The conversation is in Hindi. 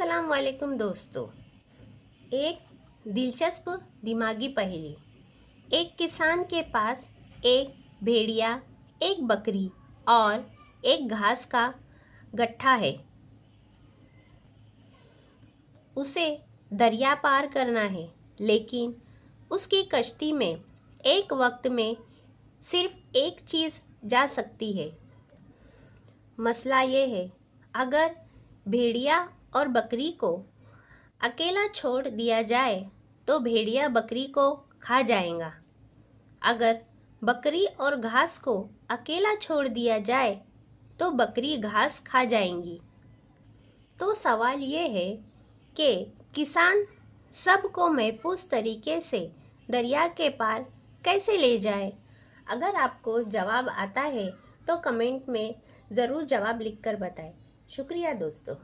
अस्सलाम वालेकुम दोस्तों। एक दिलचस्प दिमागी पहेली। एक किसान के पास एक भेड़िया, एक बकरी और एक घास का गट्ठा है। उसे दरिया पार करना है, लेकिन उसकी कश्ती में एक वक्त में सिर्फ एक चीज़ जा सकती है। मसला ये है, अगर भेड़िया और बकरी को अकेला छोड़ दिया जाए तो भेड़िया बकरी को खा जाएगा। अगर बकरी और घास को अकेला छोड़ दिया जाए तो बकरी घास खा जाएंगी। तो सवाल ये है कि किसान सबको महफूज तरीके से दरिया के पार कैसे ले जाए। अगर आपको जवाब आता है तो कमेंट में ज़रूर जवाब लिखकर बताएं। शुक्रिया दोस्तों।